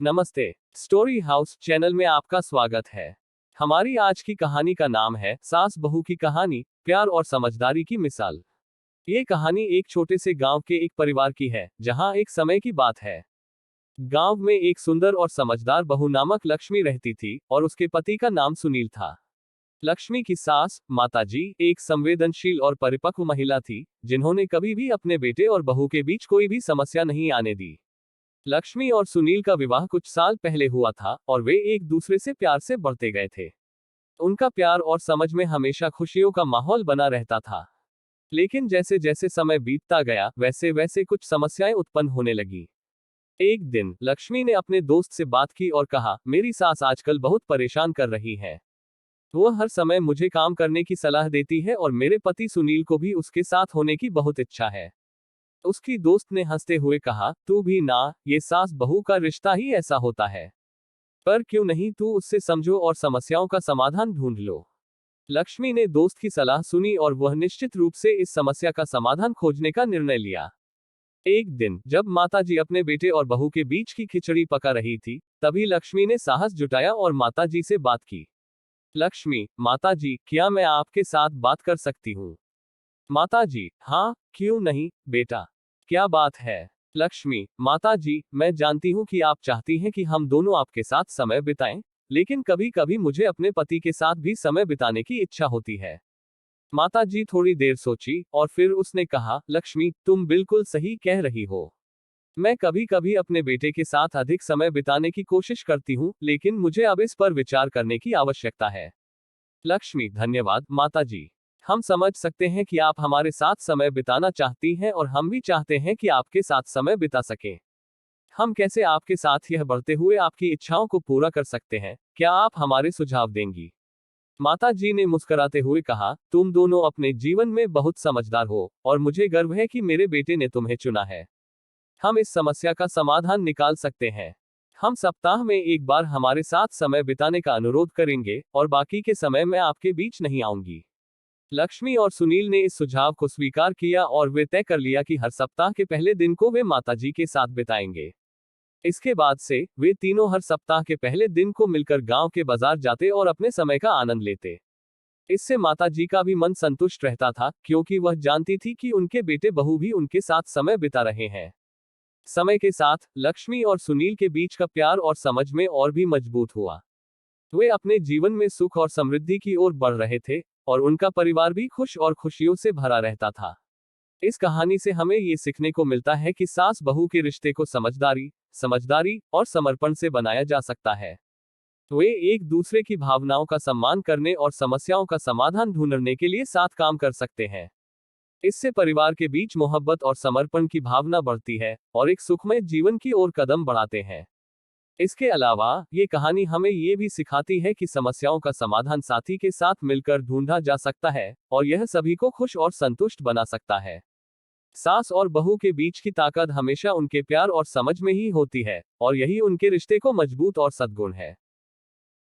नमस्ते। Story house channel में आपका स्वागत है। हमारी आज की कहानी का नाम है सास बहू की कहानी, प्यार और समझदारी की मिसाल। ये कहानी एक छोटे से गांव के एक परिवार की है, जहां एक समय की बात है। गांव में एक सुंदर और समझदार बहू नामक लक्ष्मी रहती थी और उसके पति का नाम सुनील था। लक्ष्मी की सास माताजी एक संवेदनशील और परिपक्व महिला थी, जिन्होंने कभी भी अपने बेटे और बहू के बीच कोई भी समस्या नहीं आने दी। लक्ष्मी और सुनील का विवाह कुछ साल पहले हुआ था और वे एक दूसरे से प्यार से बढ़ते गए थे। उनका प्यार और समझ में हमेशा खुशियों का माहौल बना रहता था। लेकिन जैसे जैसे समय बीतता गया, वैसे वैसे कुछ समस्याएं उत्पन्न होने लगी। एक दिन लक्ष्मी ने अपने दोस्त से बात की और कहा, मेरी सास आजकल बहुत परेशान कर रही है। वो हर समय मुझे काम करने की सलाह देती है और मेरे पति सुनील को भी उसके साथ होने की बहुत इच्छा है। उसकी दोस्त ने हंसते हुए कहा, तू भी ना, ये सास बहू का रिश्ता ही ऐसा होता है। पर क्यों नहीं तू उससे समझो और समस्याओं का समाधान ढूंढ लो। लक्ष्मी ने दोस्त की सलाह सुनी और वह निश्चित रूप से इस समस्या का समाधान खोजने का निर्णय लिया। एक दिन जब माताजी अपने बेटे और बहू के बीच की खिचड़ी पका रही थी, तभी लक्ष्मी ने साहस जुटाया और माताजी से बात की। लक्ष्मी, माताजी, क्या मैं आपके साथ बात कर सकती हूँ? माताजी, हाँ, क्यों नहीं, बेटा। क्या बात है? लक्ष्मी, माताजी, मैं जानती हूँ कि आप चाहती हैं कि हम दोनों आपके साथ समय बिताएं, लेकिन कभी कभी मुझे अपने पति के साथ भी समय बिताने की इच्छा होती है। माताजी थोड़ी देर सोची और फिर उसने कहा, लक्ष्मी, तुम बिल्कुल सही कह रही हो। मैं कभी कभी अपने बेटे के साथ अधिक समय बिताने की कोशिश करती हूँ, लेकिन मुझे अब इस पर विचार करने की आवश्यकता है। लक्ष्मी, धन्यवाद माताजी। हम समझ सकते हैं कि आप हमारे साथ समय बिताना चाहती हैं और हम भी चाहते हैं कि आपके साथ समय बिता सकें। हम कैसे आपके साथ यह बढ़ते हुए आपकी इच्छाओं को पूरा कर सकते हैं, क्या आप हमारे सुझाव देंगी? माता जी ने मुस्कुराते हुए कहा, तुम दोनों अपने जीवन में बहुत समझदार हो और मुझे गर्व है कि मेरे बेटे ने तुम्हें चुना है। हम इस समस्या का समाधान निकाल सकते हैं। हम सप्ताह में एक बार हमारे साथ समय बिताने का अनुरोध करेंगे और बाकी के समय मैं आपके बीच नहीं आऊंगी। लक्ष्मी और सुनील ने इस सुझाव को स्वीकार किया और वे तय कर लिया कि हर सप्ताह के पहले दिन को वे माताजी के साथ बिताएंगे। इसके बाद से वे तीनों हर सप्ताह के पहले दिन को मिलकर गांव के बाजार जाते और अपने समय का आनंद लेते। इससे माताजी का भी मन संतुष्ट रहता था, क्योंकि वह जानती थी कि उनके बेटे बहू भी उनके साथ समय बिता रहे हैं। समय के साथ लक्ष्मी और सुनील के बीच का प्यार और समझ में और भी मजबूत हुआ। वे अपने जीवन में सुख और समृद्धि की ओर बढ़ रहे थे और उनका परिवार भी खुश और खुशियों से भरा रहता था। इस कहानी से हमें ये सीखने को मिलता है कि सास बहू के रिश्ते को समझदारी और समर्पण से बनाया जा सकता है। वे एक दूसरे की भावनाओं का सम्मान करने और समस्याओं का समाधान ढूंढने के लिए साथ काम कर सकते हैं। इससे परिवार के बीच मोहब्बत और समर्पण की भावना बढ़ती है और एक सुखमय जीवन की ओर कदम बढ़ाते हैं। इसके अलावा ये कहानी हमें ये भी सिखाती है कि समस्याओं का समाधान साथी के साथ मिलकर ढूंढा जा सकता है और यह सभी को खुश और संतुष्ट बना सकता है। सास और बहू के बीच की ताकत हमेशा उनके प्यार और समझ में ही होती है और यही उनके रिश्ते को मजबूत और सद्गुण है।